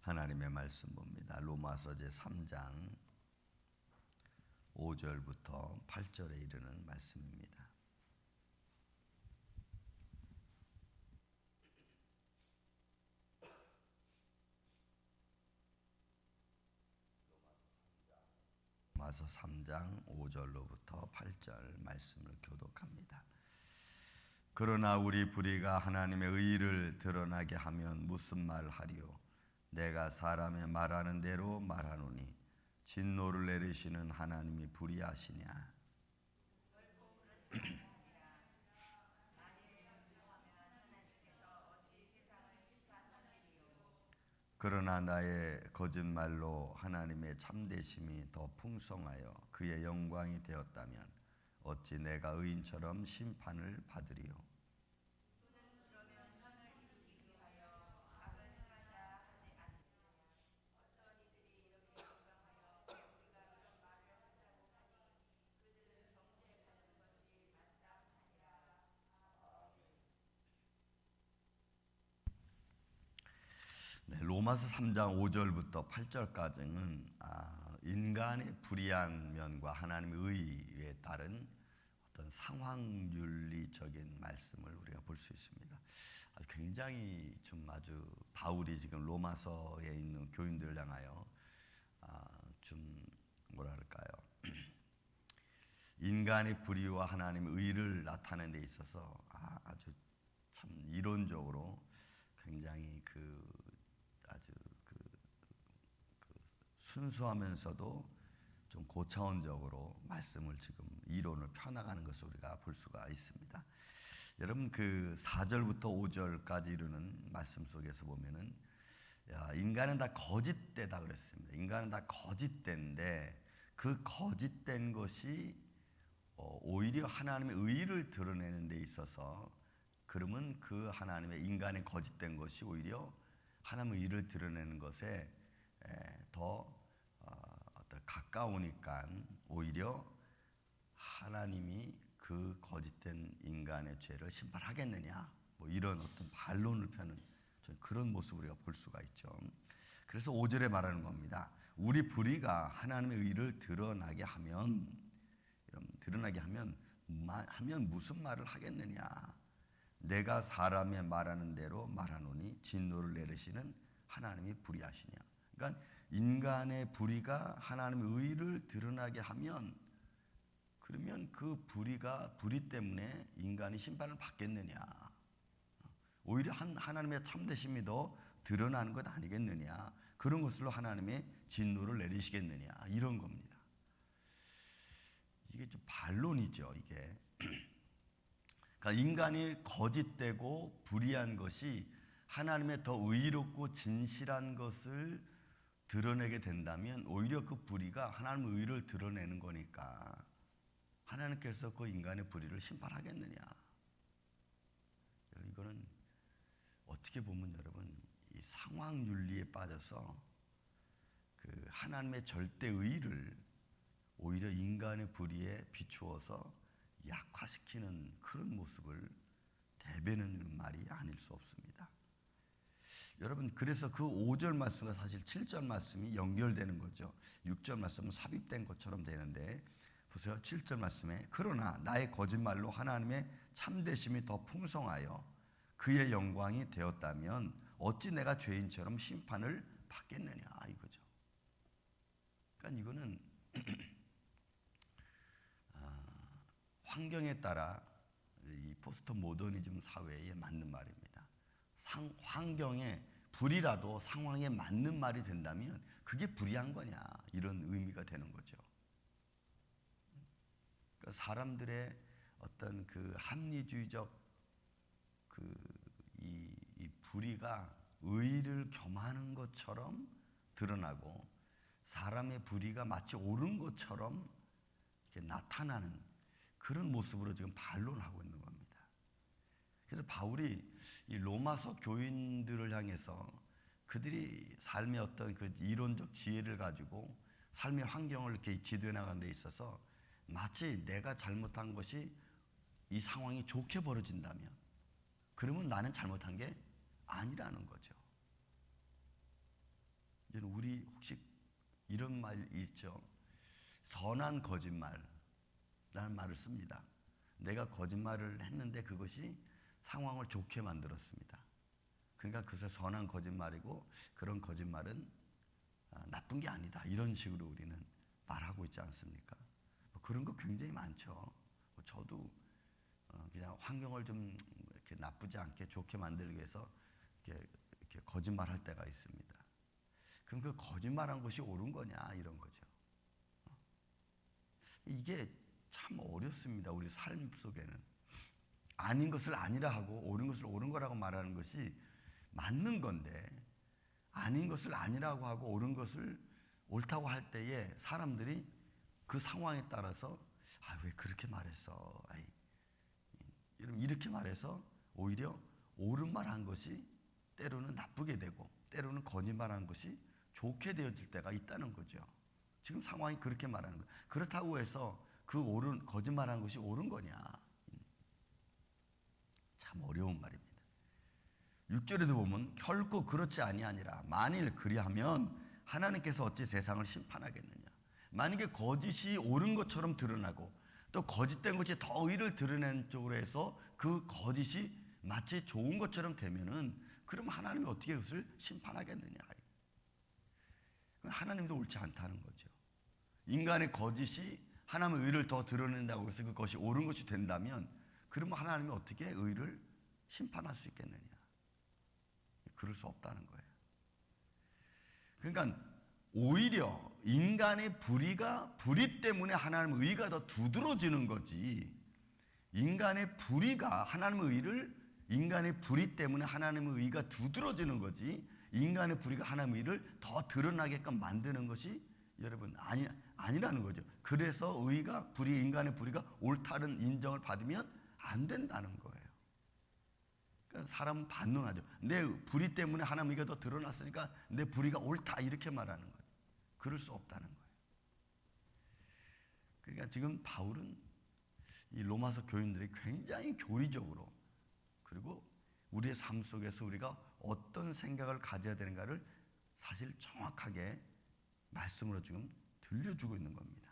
하나님의 말씀 봅니다. 로마서 제 3장 5절부터 8절에 이르는 말씀입니다. 로마서 3장 5절로부터 8절 말씀을 교독합니다. 그러나 우리 불의가 하나님의 의를 드러나게 하면 무슨 말 하리요? 내가 사람의 말하는 대로 말하노니 진노를 내리시는 하나님이 불의하시냐? 그러나 나의 거짓말로 하나님의 참되심이 더 풍성하여 그의 영광이 되었다면 어찌 내가 의인처럼 심판을 받으리요? 로마서 3장 5절부터 8절까지는 인간의 불의한 면과 하나님의 의에 따른 어떤 상황윤리적인 말씀을 우리가 볼 수 있습니다. 굉장히 좀 아주 바울이 지금 로마서에 있는 교인들을 향하여 좀 뭐랄까요, 인간의 불의와 하나님의 의를 나타내는 데 있어서 아주 참 이론적으로 굉장히 아주 순수하면서도 좀 고차원적으로 말씀을 지금 이론을 펴나가는 것을 우리가 볼 수가 있습니다. 여러분 4절부터 5절까지 이르는 말씀 속에서 보면은 인간은 다 거짓되다 그랬습니다. 인간은 다 거짓된데 그 거짓된 것이 오히려 하나님의 의를 드러내는 데 있어서, 그러면 그 하나님의 인간의 거짓된 것이 오히려 하나님의 의를 드러내는 것에 더 가까우니까 오히려 하나님이 그 거짓된 인간의 죄를 심판하겠느냐, 뭐 이런 어떤 반론을 펴는 그런 모습을 우리가 볼 수가 있죠. 그래서 5절에 말하는 겁니다. 우리 불의가 하나님의 의를 드러나게 하면 무슨 말을 하겠느냐? 내가 사람의 말하는 대로 말하노니 진노를 내리시는 하나님이 불의하시냐? 그러니까 인간의 불의가 하나님의 의를 드러나게 하면, 그러면 그 불의 때문에 인간이 심판을 받겠느냐? 오히려 하나님의 참되심이 더 드러나는 것 아니겠느냐? 그런 것으로 하나님의 진노를 내리시겠느냐? 이런 겁니다. 이게 좀 반론이죠, 이게. 그러니까 인간이 거짓되고 불의한 것이 하나님의 더 의롭고 진실한 것을 드러내게 된다면 오히려 그 불의가 하나님의 의를 드러내는 거니까 하나님께서 그 인간의 불의를 심판하겠느냐? 이거는 어떻게 보면 여러분, 이 상황윤리에 빠져서 하나님의 절대 의를 오히려 인간의 불의에 비추어서 약화시키는 그런 모습을 대변하는 말이 아닐 수 없습니다. 여러분, 그래서 그 5절 말씀과 사실 7절 말씀이 연결되는 거죠. 6절 말씀은 삽입된 것처럼 되는데 보세요. 7절 말씀에 그러나 나의 거짓말로 하나님의 참되심이 더 풍성하여 그의 영광이 되었다면 어찌 내가 죄인처럼 심판을 받겠느냐, 이거죠. 그러니까 이거는 환경에 따라 이 포스트 모더니즘 사회에 맞는 말입니다. 환경에 불이라도 상황에 맞는 말이 된다면 그게 불의한 거냐, 이런 의미가 되는 거죠. 그러니까 사람들의 어떤 합리주의적 이 불의가 의를 겸하는 것처럼 드러나고 사람의 불의가 마치 옳은 것처럼 이렇게 나타나는 그런 모습으로 지금 반론하고 있는 겁니다. 그래서 바울이 이 로마서 교인들을 향해서 그들이 삶의 어떤 이론적 지혜를 가지고 삶의 환경을 이렇게 지도해 나가는 데 있어서 마치 내가 잘못한 것이 이 상황이 좋게 벌어진다면 그러면 나는 잘못한 게 아니라는 거죠. 혹시 이런 말 있죠? 선한 거짓말이라는 말을 씁니다. 내가 거짓말을 했는데 그것이 상황을 좋게 만들었습니다. 그러니까 그것을 선한 거짓말이고 그런 거짓말은 나쁜 게 아니다. 이런 식으로 우리는 말하고 있지 않습니까? 그런 거 굉장히 많죠. 저도 그냥 환경을 좀 이렇게 나쁘지 않게 좋게 만들기 위해서 이렇게 거짓말할 때가 있습니다. 그럼 그 거짓말한 것이 옳은 거냐 이런 거죠. 이게 참 어렵습니다. 우리 삶 속에는 아닌 것을 아니라 하고 옳은 것을 옳은 거라고 말하는 것이 맞는 건데, 아닌 것을 아니라고 하고 옳은 것을 옳다고 할 때에 사람들이 그 상황에 따라서 왜 그렇게 말했어? 이렇게 말해서 오히려 옳은 말한 것이 때로는 나쁘게 되고 때로는 거짓말한 것이 좋게 되어질 때가 있다는 거죠. 지금 상황이 그렇게 말하는 거예요. 그렇다고 해서 그 옳은 거짓말한 것이 옳은 거냐? 참 어려운 말입니다. 6절에도 보면 결코 그렇지 아니하니라. 만일 그리하면 하나님께서 어찌 세상을 심판하겠느냐. 만약에 거짓이 옳은 것처럼 드러나고 또 거짓된 것이 더 의를 드러낸 쪽으로 해서 그 거짓이 마치 좋은 것처럼 되면은 그럼 하나님이 어떻게 그것을 심판하겠느냐. 하나님도 옳지 않다는 거죠. 인간의 거짓이 하나님의 의를 더 드러낸다고 해서 그것이 옳은 것이 된다면 그러면 하나님이 어떻게 의를 심판할 수 있겠느냐. 그럴 수 없다는 거예요. 그러니까 오히려 인간의 불의 때문에 하나님의 의가 더 두드러지는 거지, 인간의 불의가 하나님의 의를, 인간의 불의 때문에 하나님의 의가 두드러지는 거지, 인간의 불의가 하나님의 의를 더 드러나게끔 만드는 것이 여러분 아니라는 거죠. 그래서 의가 인간의 불의가 옳다는 인정을 받으면 안 된다는 거예요. 그러니까 사람은 반론하죠. 내 불의 때문에 하나님의 의가 더 드러났으니까 내 불의가 옳다 이렇게 말하는 거예요. 그럴 수 없다는 거예요. 그러니까 지금 바울은 이 로마서 교인들이 굉장히 교리적으로, 그리고 우리의 삶 속에서 우리가 어떤 생각을 가져야 되는가를 사실 정확하게 말씀으로 지금 들려주고 있는 겁니다.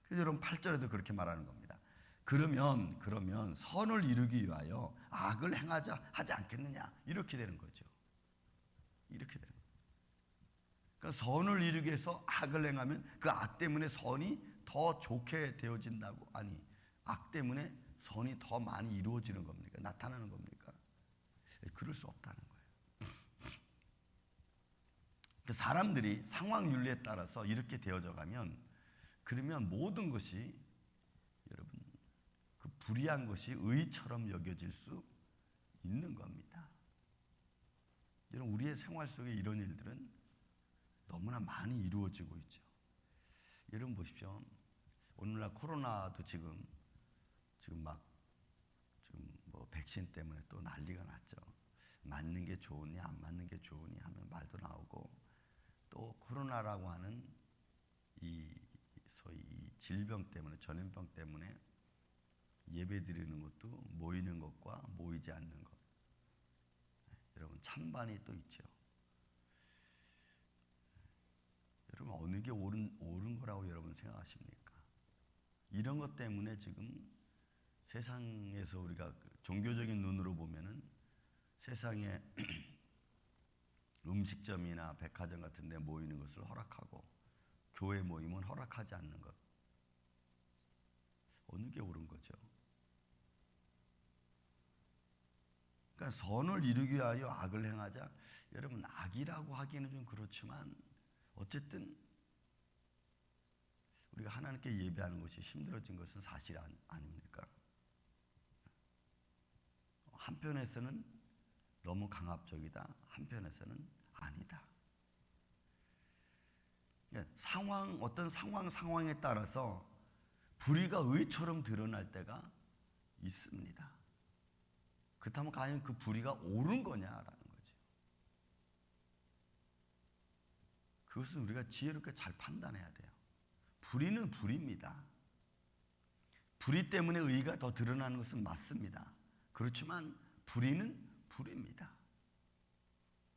그래서 여러분 8절에도 그렇게 말하는 겁니다. 그러면 선을 이루기 위하여 악을 행하자 하지 않겠느냐. 이렇게 되는 거죠. 이렇게 되는 거예요. 그러니까 선을 이루기 위해서 악을 행하면 그 악 때문에 선이 더 좋게 되어진다고? 아니, 악 때문에 선이 더 많이 이루어지는 겁니까? 나타나는 겁니까? 그럴 수 없다는 거예요. 사람들이 상황 윤리에 따라서 이렇게 되어져 가면, 그러면 모든 것이 여러분 그 불의한 것이 의처럼 여겨질 수 있는 겁니다. 여러분 우리의 생활 속에 이런 일들은 너무나 많이 이루어지고 있죠. 여러분 보십시오. 오늘날 코로나도 지금 뭐 백신 때문에 또 난리가 났죠. 맞는 게 좋으니 안 맞는 게 좋으니 하면 말도 나오고, 또 코로나라고 하는 이 소위 이 질병 때문에, 전염병 때문에 예배 드리는 것도 모이는 것과 모이지 않는 것, 여러분 찬반이 또 있죠. 여러분 어느 게 옳은 거라고 여러분 생각하십니까? 이런 것 때문에 지금 세상에서 우리가 종교적인 눈으로 보면은 세상에 음식점이나 백화점 같은 데 모이는 것을 허락하고 교회 모임은 허락하지 않는 것, 어느 게 옳은 거죠? 그러니까 선을 이루기 위하여 악을 행하자. 여러분 악이라고 하기는 좀 그렇지만 어쨌든 우리가 하나님께 예배하는 것이 힘들어진 것은 사실 아닙니까? 한편에서는 너무 강압적이다, 한편에서는 아니다. 그러니까 어떤 상황에 따라서 불의가 의처럼 드러날 때가 있습니다. 그렇다면 과연 그 불의가 옳은 거냐라는 거죠. 그것은 우리가 지혜롭게 잘 판단해야 돼요. 불의는 불의입니다. 불의 때문에 의가 더 드러나는 것은 맞습니다. 그렇지만 불의는 불의입니다.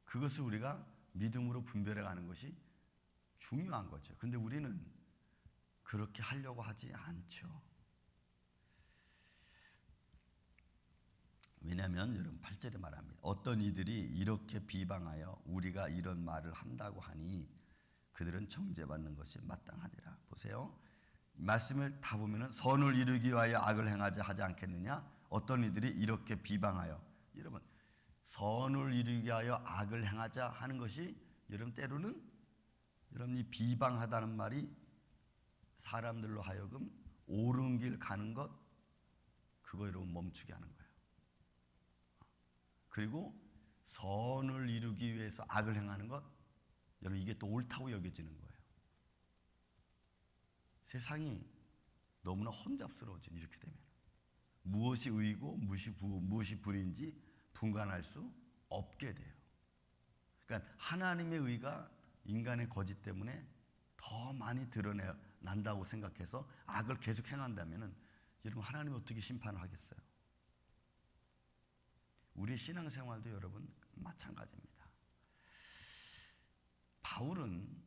그것을 우리가 믿음으로 분별해 가는 것이 중요한 거죠. 근데 우리는 그렇게 하려고 하지 않죠. 왜냐하면 여러분 8절에 말합니다. 어떤 이들이 이렇게 비방하여 우리가 이런 말을 한다고 하니 그들은 정죄받는 것이 마땅하니라. 보세요. 말씀을 다 보면은 선을 이루기 위하여 악을 행하자 하지 않겠느냐? 어떤 이들이 이렇게 비방하여, 여러분 선을 이루기 위하여 악을 행하자 하는 것이 여러분 때로는 여러분 이 비방하다는 말이 사람들로 하여금 옳은 길 가는 것, 그거 여러분 멈추게 하는 거예요. 그리고 선을 이루기 위해서 악을 행하는 것, 여러분 이게 또 옳다고 여겨지는 거예요. 세상이 너무나 혼잡스러워지는, 이렇게 되면 무엇이 의고 무엇이 불의인지 분간할 수 없게 돼요. 그러니까 하나님의 의가 인간의 거짓 때문에 더 많이 드러난다고 생각해서 악을 계속 행한다면 여러분 하나님이 어떻게 심판을 하겠어요? 우리 신앙생활도 여러분 마찬가지입니다. 바울은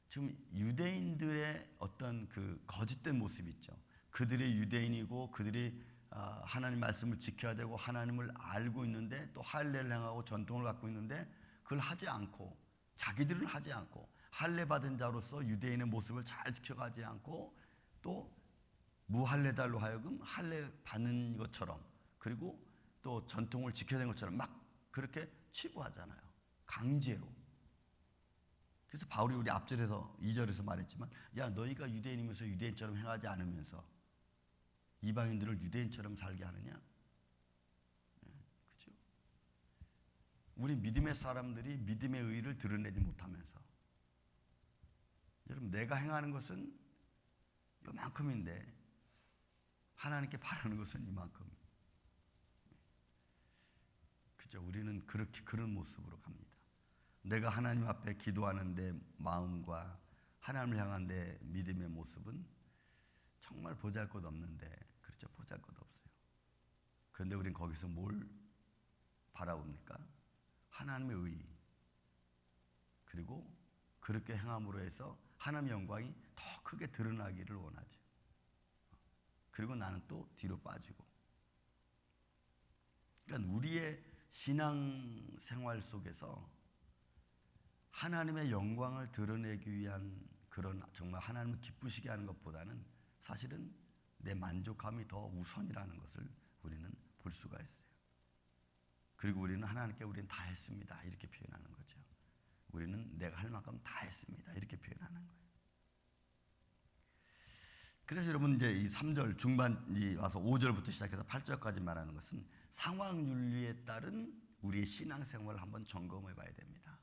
지금 유대인들의 어떤 그 거짓된 모습 있죠. 그들이 유대인이고 그들이 하나님 말씀을 지켜야 되고 하나님을 알고 있는데 또 할례를 행하고 전통을 갖고 있는데 그걸 하지 않고, 자기들은 하지 않고 할례 받은 자로서 유대인의 모습을 잘 지켜가지 않고 또 무할례자로 하여금 할례 받는 것처럼, 그리고 또 전통을 지켜야 되는 것처럼 막 그렇게 치부하잖아요. 강제로. 그래서 바울이 우리 앞절에서 2절에서 말했지만, 야 너희가 유대인이면서 유대인처럼 행하지 않으면서 이방인들을 유대인처럼 살게 하느냐? 그죠? 우리 믿음의 사람들이 믿음의 의를 드러내지 못하면서, 여러분 내가 행하는 것은 요만큼인데 하나님께 바라는 것은 이만큼. 그죠? 우리는 그렇게 그런 모습으로 갑니다. 내가 하나님 앞에 기도하는 내 마음과 하나님을 향한 내 믿음의 모습은 정말 보잘것없는데, 그렇죠? 보잘것없어요. 그런데 우린 거기서 뭘 바라봅니까? 하나님의 의, 그리고 그렇게 행함으로 해서 하나님의 영광이 더 크게 드러나기를 원하죠. 그리고 나는 또 뒤로 빠지고. 그러니까 우리의 신앙생활 속에서 하나님의 영광을 드러내기 위한 그런 정말 하나님을 기쁘시게 하는 것보다는 사실은 내 만족감이 더 우선이라는 것을 우리는 볼 수가 있어요. 그리고 우리는 하나님께 우리는 다 했습니다 이렇게 표현하는 거죠. 우리는 내가 할 만큼 다 했습니다 이렇게 표현하는 거예요. 그래서 여러분 이제 이 3절 중반이 와서 5절부터 시작해서 8절까지 말하는 것은 상황윤리에 따른 우리의 신앙생활을 한번 점검해 봐야 됩니다.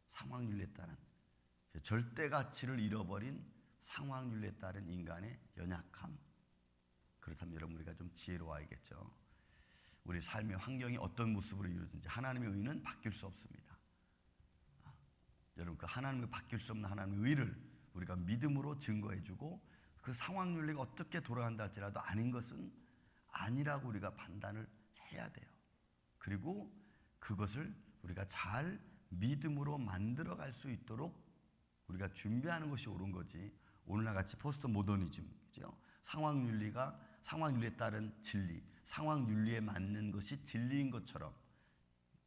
상황윤리에 따른, 절대 가치를 잃어버린 상황윤리에 따른 인간의 연약함. 그렇다면 여러분 우리가 좀 지혜로워야겠죠. 우리 삶의 환경이 어떤 모습으로 이루어지는지 하나님의 의는 바뀔 수 없습니다. 여러분 그 하나님의 바뀔 수 없는 하나님의 의를 우리가 믿음으로 증거해주고, 그 상황윤리가 어떻게 돌아간다 할지라도 아닌 것은 아니라고 우리가 판단을 해야 돼요. 그리고 그것을 우리가 잘 믿음으로 만들어갈 수 있도록 우리가 준비하는 것이 옳은 거지, 오늘날 같이 포스트 모더니즘, 그죠? 상황윤리에 따른 진리, 상황윤리에 맞는 것이 진리인 것처럼,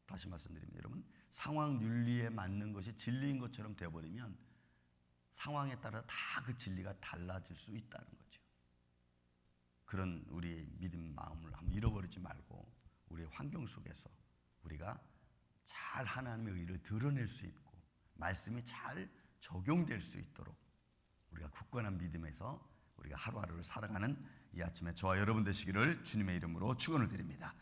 다시 말씀드립니다. 여러분 상황윤리에 맞는 것이 진리인 것처럼 되어버리면 상황에 따라 다 그 진리가 달라질 수 있다는 거죠. 그런 우리의 믿음 마음을 한번 잃어버리지 말고 우리의 환경 속에서 우리가 잘 하나님의 의를 드러낼 수 있고 말씀이 잘 적용될 수 있도록 우리가 굳건한 믿음에서 우리가 하루하루를 살아가는 이 아침에 저와 여러분 되시기를 주님의 이름으로 축원을 드립니다.